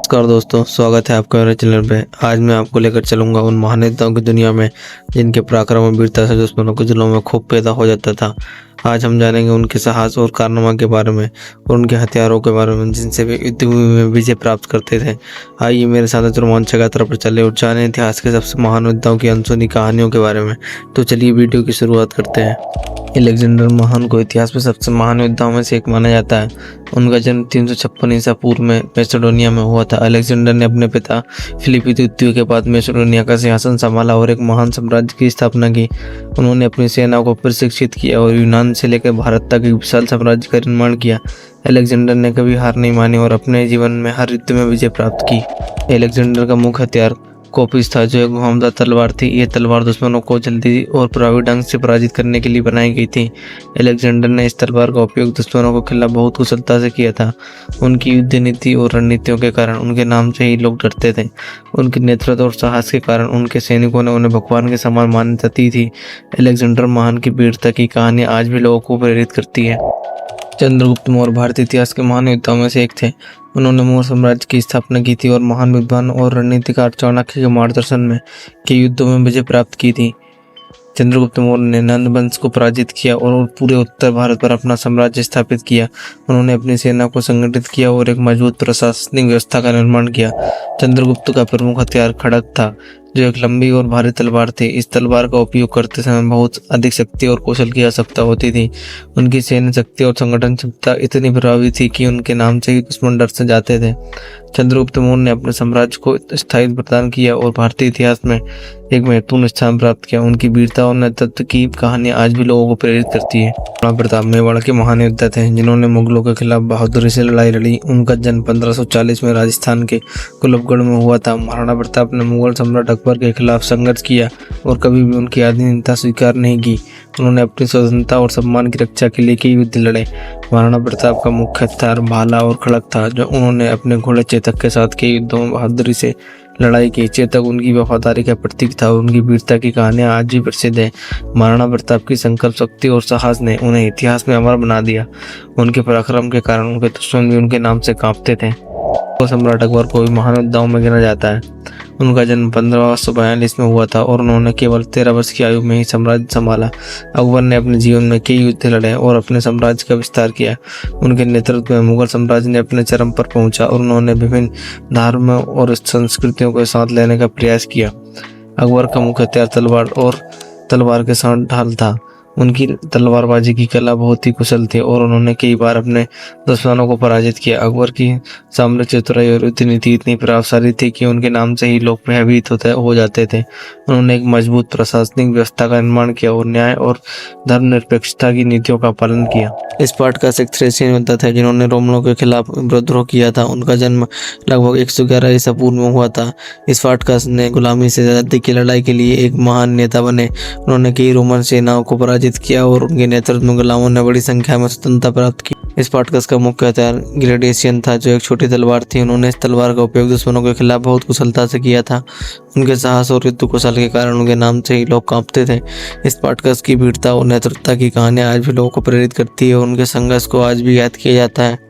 नमस्कार दोस्तों, स्वागत है आपका मेरे चैनल पे। आज मैं आपको लेकर चलूंगा उन महान नेताओं की दुनिया में जिनके पराक्रम और वीरता से दुश्मनों के दिलों में खूब पैदा हो जाता था। आज हम जानेंगे उनके साहस और कारनामा के बारे में और उनके हथियारों के बारे में जिनसे वे युद्धभूमि में विजय प्राप्त करते थे। आइए मेरे साथ इस रोमांचक यात्रा पर चले और जाने इतिहास के सबसे महान योद्धाओं की अनसुनी कहानियों के बारे में। तो चलिए वीडियो की शुरुआत करते हैं। अलेक्जेंडर महान को इतिहास में सबसे महान योद्धाओं में से एक माना जाता है। उनका जन्म 356 ईसा पूर्व में मैसेडोनिया में हुआ था। अलेक्जेंडर ने अपने पिता फिलिपी द्वितीय के बाद मैसेडोनिया का सिंहासन संभाला और एक महान साम्राज्य की स्थापना की। उन्होंने अपनी सेना को प्रशिक्षित किया और यूनान से लेकर भारत तक एक विशाल साम्राज्य का निर्माण किया। अलेक्जेंडर ने कभी हार नहीं मानी और अपने जीवन में हर युद्ध में विजय प्राप्त की। अलेक्जेंडर का मुख्य हथियार कोपिस था, जो एक घुमावदार तलवार थी। यह तलवार दुश्मनों को जल्दी और प्रभावी ढंग से पराजित करने के लिए बनाई गई थी। अलेक्जेंडर ने इस तलवार का उपयोग दुश्मनों के खिलाफ बहुत कुशलता से किया था। उनकी युद्ध नीति और रणनीतियों के कारण उनके नाम से ही लोग डरते थे। उनके नेतृत्व और साहस के कारण उनके सैनिकों ने उन्हें भगवान के समान मान्यता दी थी। अलेक्जेंडर महान की वीरता की कहानी आज भी लोगों को प्रेरित करती है। चंद्रगुप्त मौर्य भारतीय इतिहास के महान योद्धाओं में से एक थे। उन्होंने मौर्य साम्राज्य की स्थापना की थी और महान विद्वान और रणनीतिकार चाणक्य के मार्गदर्शन में के युद्धों में विजय प्राप्त की थी। चंद्रगुप्त मौर्य ने नंद वंश को पराजित किया और पूरे उत्तर भारत पर अपना साम्राज्य स्थापित किया। उन्होंने अपनी सेना को संगठित किया और एक मजबूत प्रशासनिक व्यवस्था का निर्माण किया। चंद्रगुप्त का प्रमुख हथियार खड्ग था, जो एक लंबी और भारी तलवार थी। इस तलवार का उपयोग करते समय बहुत अधिक शक्ति और कौशल की आवश्यकता होती थी। उनकी सैन्य शक्ति और संगठन क्षमता इतनी प्रभावी थी कि उनके नाम से ही दुश्मन डर से जाते थे। चंद्रगुप्त मौर्य ने अपने साम्राज्य को स्थायित्व प्रदान किया और भारतीय इतिहास में एक महत्वपूर्ण स्थान प्राप्त किया। उनकी वीरता और नेतृत्व की कहानी आज भी लोगों को प्रेरित करती है। महाराणा प्रताप मेवाड़ के महान योद्धा थे, जिन्होंने मुगलों के खिलाफ बहादुरी से लड़ाई लड़ी। उनका जन्म 1540 में राजस्थान के कुलबगढ़ में हुआ था। महाराणा प्रताप ने मुगल सम्राट अकबर के खिलाफ संघर्ष किया और कभी भी उनकी अधीनता स्वीकार नहीं की। उन्होंने अपनी स्वतंत्रता और सम्मान की रक्षा के लिए कई युद्ध लड़े। महाराणा प्रताप का मुख्य हथियार भाला और खड्ग था, जो उन्होंने अपने घोड़े चेतक के साथ कई युद्धों में बहादुरी से लड़ाई की। चेतक उनकी वफादारी का प्रतीक था और उनकी वीरता की कहानियां आज भी प्रसिद्ध है। महाराणा प्रताप की संकल्प शक्ति और साहस ने उन्हें इतिहास में अमर बना दिया। उनके पराक्रम के कारण उनके दुश्मन भी उनके नाम से कांपते थे। सम्राट अकबर को भी महान योद्धाओं में गिना जाता है। उनका जन्म 1542 में हुआ था और उन्होंने केवल 13 वर्ष की आयु में ही साम्राज्य संभाला। अकबर ने अपने जीवन में कई युद्ध लड़े और अपने साम्राज्य का विस्तार किया। उनके नेतृत्व में मुगल साम्राज्य ने अपने चरम पर पहुंचा और उन्होंने विभिन्न धर्मों और संस्कृतियों को साथ लेने का प्रयास किया। अकबर का मुख्य हथियार तलवार और तलवार के साथ ढाल था। उनकी तलवारबाजी की कला बहुत ही कुशल थी और उन्होंने कई बार अपने दुश्मनों को पराजित किया। अकबर की सामरिक चतुराई और युद्ध नीति इतनी प्रभावशाली थी कि उनके नाम से ही लोग भयभीत हो जाते थे। उन्होंने एक मजबूत प्रशासनिक व्यवस्था का निर्माण किया और न्याय और धर्मनिरपेक्षता की नीतियों का पालन किया। स्पार्टकस एक थ्रेसियन योद्धा थे, जिन्होंने रोमनों के खिलाफ विद्रोह किया था। उनका जन्म लगभग 111 ईसा पूर्व में हुआ था। स्पार्टकस ने गुलामी से आजादी की लड़ाई के लिए एक महान नेता बने। उन्होंने कई रोमन सेनाओं को पराजित किया और उनके नेतृत्व में गुलामों ने बड़ी संख्या में स्वतंत्रता प्राप्त की। स्पार्टकस का मुख्य हथियार ग्रेडिएशन था, जो एक छोटी तलवार थी। उन्होंने इस तलवार का उपयोग दुश्मनों के खिलाफ बहुत कुशलता से किया था। उनके साहस और युद्ध कौशल के कारण उनके नाम से ही लोग कांपते थे। स्पार्टकस की वीरता और नेतृत्व की कहानियां आज भी लोगों को प्रेरित करती है और उनके संघर्ष को आज भी याद किया जाता है।